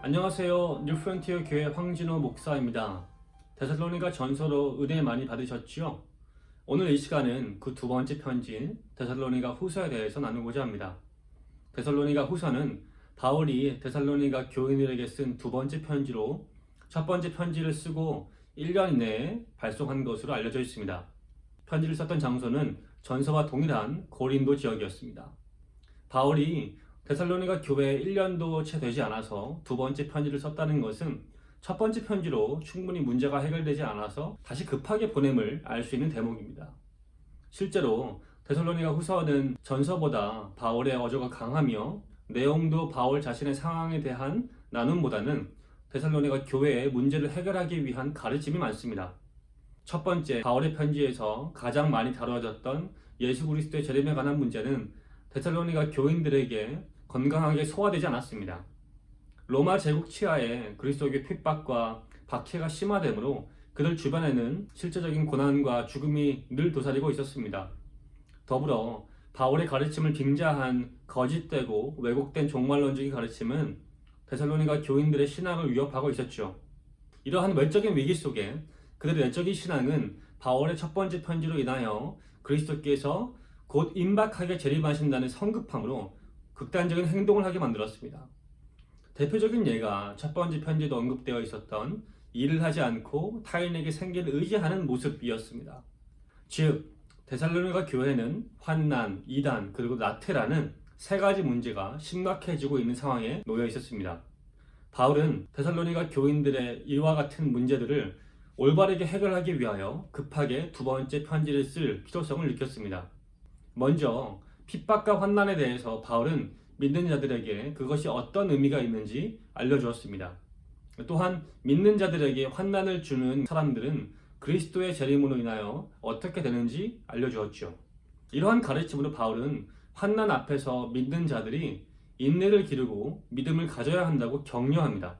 안녕하세요. 뉴프론티어 교회 황진호 목사입니다. 데살로니가 전서로 은혜 많이 받으셨지요? 오늘 이 시간은 그 두 번째 편지인 데살로니가 후서에 대해서 나누고자 합니다. 데살로니가 후서는 바울이 데살로니가 교인들에게 쓴 두 번째 편지로 첫 번째 편지를 쓰고 1년 이내에 발송한 것으로 알려져 있습니다. 편지를 썼던 장소는 전서와 동일한 고린도 지역이었습니다. 바울이 데살로니가 교회에 1년도 채 되지 않아서 두 번째 편지를 썼다는 것은 첫 번째 편지로 충분히 문제가 해결되지 않아서 다시 급하게 보냄을 알 수 있는 대목입니다. 실제로 데살로니가 후서는 전서보다 바울의 어조가 강하며 내용도 바울 자신의 상황에 대한 나눔보다는 데살로니가 교회의 문제를 해결하기 위한 가르침이 많습니다. 첫 번째, 바울의 편지에서 가장 많이 다루어졌던 예수 그리스도의 재림에 관한 문제는 데살로니가 교인들에게 건강하게 소화되지 않았습니다. 로마 제국 치하에 그리스도교의 핍박과 박해가 심화되므로 그들 주변에는 실제적인 고난과 죽음이 늘 도사리고 있었습니다. 더불어 바울의 가르침을 빙자한 거짓되고 왜곡된 종말론적인 가르침은 데살로니가 교인들의 신앙을 위협하고 있었죠. 이러한 외적인 위기 속에 그들의 내적인 신앙은 바울의 첫 번째 편지로 인하여 그리스도께서 곧 임박하게 재림하신다는 성급함으로 극단적인 행동을 하게 만들었습니다. 대표적인 예가 첫 번째 편지에도 언급되어 있었던 일을 하지 않고 타인에게 생계를 의지하는 모습이었습니다. 즉, 데살로니가 교회는 환난, 이단, 그리고 나태라는 세 가지 문제가 심각해지고 있는 상황에 놓여 있었습니다. 바울은 데살로니가 교인들의 이와 같은 문제들을 올바르게 해결하기 위하여 급하게 두 번째 편지를 쓸 필요성을 느꼈습니다. 먼저 핍박과 환난에 대해서 바울은 믿는 자들에게 그것이 어떤 의미가 있는지 알려주었습니다. 또한 믿는 자들에게 환난을 주는 사람들은 그리스도의 재림으로 인하여 어떻게 되는지 알려주었죠. 이러한 가르침으로 바울은 환난 앞에서 믿는 자들이 인내를 기르고 믿음을 가져야 한다고 격려합니다.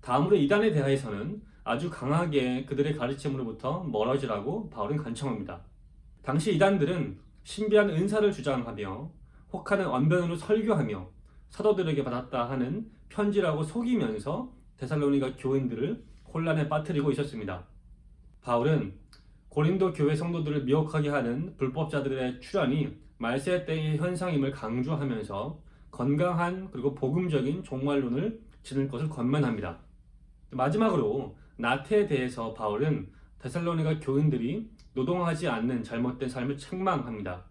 다음으로 이단에 대해서는 아주 강하게 그들의 가르침으로부터 멀어지라고 바울은 간청합니다. 당시 이단들은 신비한 은사를 주장하며 혹하는 언변으로 설교하며 사도들에게 받았다 하는 편지라고 속이면서 데살로니가 교인들을 혼란에 빠뜨리고 있었습니다. 바울은 고린도 교회 성도들을 미혹하게 하는 불법자들의 출현이 말세 때의 현상임을 강조하면서 건강한 그리고 복음적인 종말론을 지닐 것을 권면합니다. 마지막으로 나태에 대해서 바울은 데살로니가 교인들이 노동하지 않는 잘못된 삶을 책망합니다.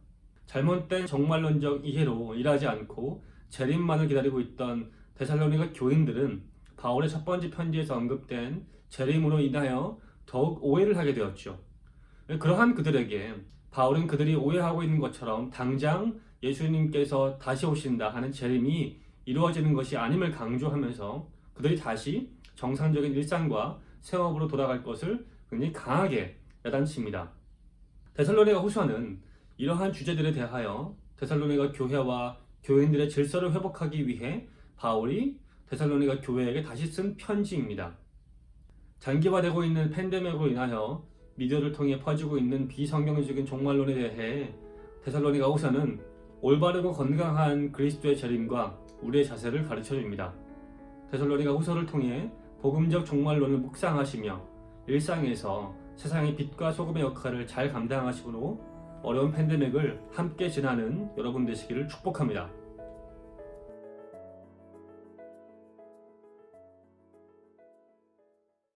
잘못된 종말론적 이해로 일하지 않고 재림만을 기다리고 있던 데살로니가 교인들은 바울의 첫 번째 편지에서 언급된 재림으로 인하여 더욱 오해를 하게 되었죠. 그러한 그들에게 바울은 그들이 오해하고 있는 것처럼 당장 예수님께서 다시 오신다 하는 재림이 이루어지는 것이 아님을 강조하면서 그들이 다시 정상적인 일상과 생업으로 돌아갈 것을 굉장히 강하게 야단칩니다. 데살로니가 후서는 이러한 주제들에 대하여 데살로니가 교회와 교인들의 질서를 회복하기 위해 바울이 데살로니가 교회에게 다시 쓴 편지입니다. 장기화되고 있는 팬데믹으로 인하여 미디어를 통해 퍼지고 있는 비성경적인 종말론에 대해 데살로니가 후서는 올바르고 건강한 그리스도의 재림과 우리의 자세를 가르쳐줍니다. 데살로니가 후서를 통해 복음적 종말론을 묵상하시며 일상에서 세상의 빛과 소금의 역할을 잘 감당하시므로 어려운 팬데믹을 함께 지나는 여러분 되시기를 축복합니다.